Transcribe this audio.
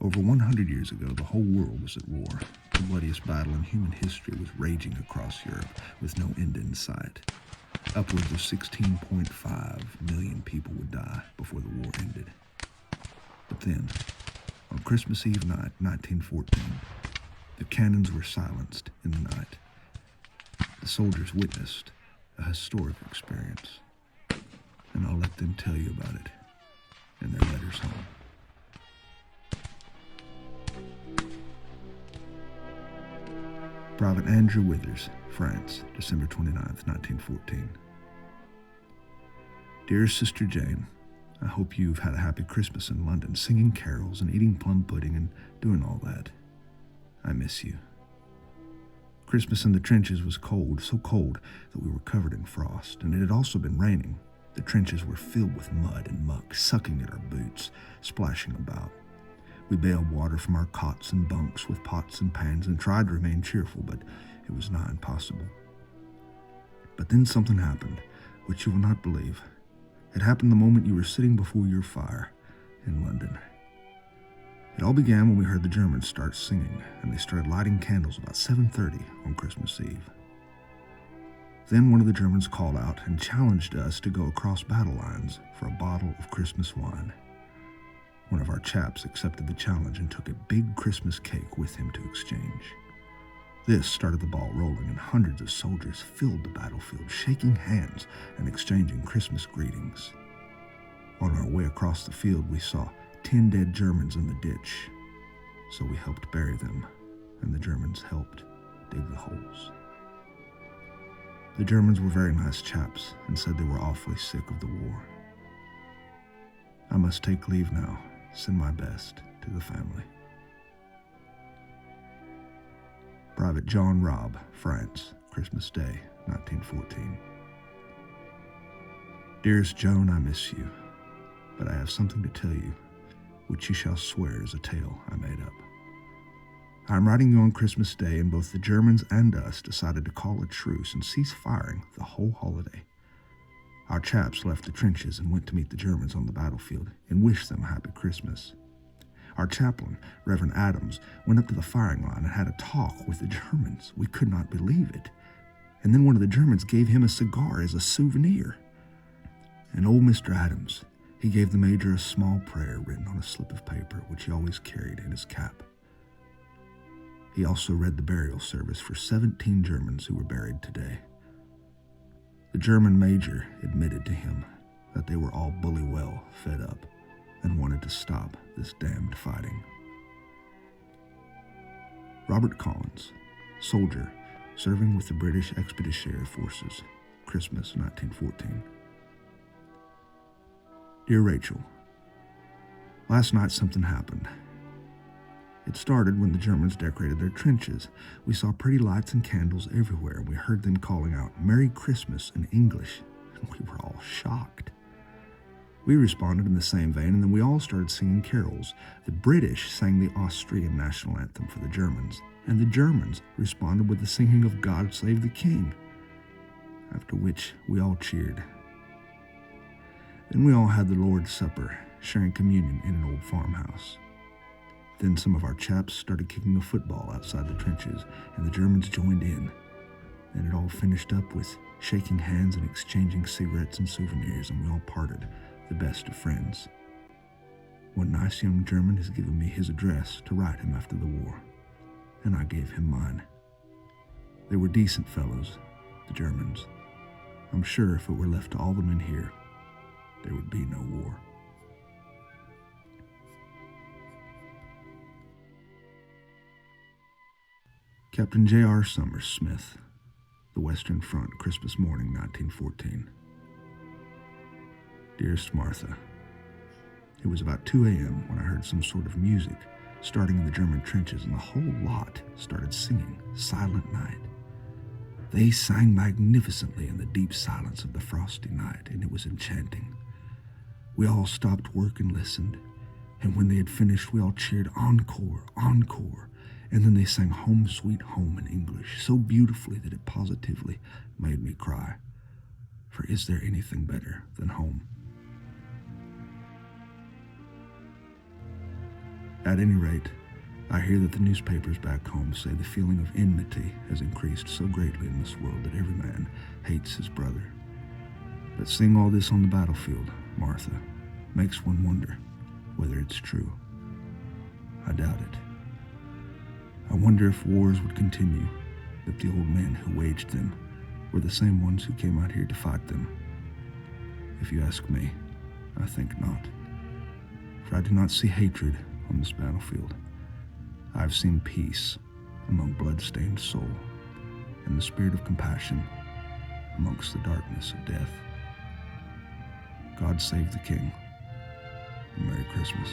Over 100 years ago, the whole world was at war. The bloodiest battle in human history was raging across Europe with no end in sight. Upwards of 16.5 million people would die before the war ended. But then, on Christmas Eve night, 1914, the cannons were silenced in the night. The soldiers witnessed a historic experience, and I'll let them tell you about it in their letters home. Private Andrew Withers, France, December 29, 1914. Dear Sister Jane, I hope you've had a happy Christmas in London, singing carols and eating plum pudding and doing all that. I miss you. Christmas in the trenches was cold, so cold that we were covered in frost, and it had also been raining. The trenches were filled with mud and muck, sucking at our boots, splashing about. We bailed water from our cots and bunks with pots and pans and tried to remain cheerful, but it was nigh impossible. But then something happened, which you will not believe. It happened the moment you were sitting before your fire in London. It all began when we heard the Germans start singing, and they started lighting candles about 7:30 on Christmas Eve. Then one of the Germans called out and challenged us to go across battle lines for a bottle of Christmas wine. One of our chaps accepted the challenge and took a big Christmas cake with him to exchange. This started the ball rolling, and hundreds of soldiers filled the battlefield, shaking hands and exchanging Christmas greetings. On our way across the field, we saw 10 dead Germans in the ditch, so we helped bury them, and the Germans helped dig the holes. The Germans were very nice chaps and said they were awfully sick of the war. I must take leave now. Send my best to the family. Private John Robb, France, Christmas Day, 1914. Dearest Joan, I miss you, but I have something to tell you, which you shall swear is a tale I made up. I am writing you on Christmas Day, and both the Germans and us decided to call a truce and cease firing the whole holiday. Our chaps left the trenches and went to meet the Germans on the battlefield and wish them a happy Christmas. Our chaplain, Reverend Adams, went up to the firing line and had a talk with the Germans. We could not believe it. And then one of the Germans gave him a cigar as a souvenir. And old Mr. Adams, he gave the major a small prayer written on a slip of paper, which he always carried in his cap. He also read the burial service for 17 Germans who were buried today. The German major admitted to him that they were all bully well fed up and wanted to stop this damned fighting. Robert Collins, soldier, serving with the British Expeditionary Forces, Christmas 1914. Dear Rachel, last night something happened. It started when the Germans decorated their trenches. We saw pretty lights and candles everywhere, and we heard them calling out, "Merry Christmas" in English, and we were all shocked. We responded in the same vein, and then we all started singing carols. The British sang the Austrian national anthem for the Germans, and the Germans responded with the singing of "God Save the King," after which we all cheered. Then we all had the Lord's Supper, sharing communion in an old farmhouse. Then some of our chaps started kicking a football outside the trenches, and the Germans joined in. And it all finished up with shaking hands and exchanging cigarettes and souvenirs, and we all parted the best of friends. One nice young German has given me his address to write him after the war, and I gave him mine. They were decent fellows, the Germans. I'm sure if it were left to all the men here, there would be no war. Captain J.R. Summers Smith, The Western Front, Christmas morning, 1914. Dearest Martha, it was about 2 a.m. when I heard some sort of music starting in the German trenches, and the whole lot started singing Silent Night. They sang magnificently in the deep silence of the frosty night, and it was enchanting. We all stopped work and listened, and when they had finished, we all cheered encore, encore. And then they sang Home Sweet Home in English so beautifully that it positively made me cry. For is there anything better than home? At any rate, I hear that the newspapers back home say the feeling of enmity has increased so greatly in this world that every man hates his brother. But seeing all this on the battlefield, Martha, makes one wonder whether it's true. I doubt it. I wonder if wars would continue, if the old men who waged them were the same ones who came out here to fight them. If you ask me, I think not. For I do not see hatred on this battlefield. I have seen peace among blood-stained soul, and the spirit of compassion amongst the darkness of death. God save the King, and Merry Christmas.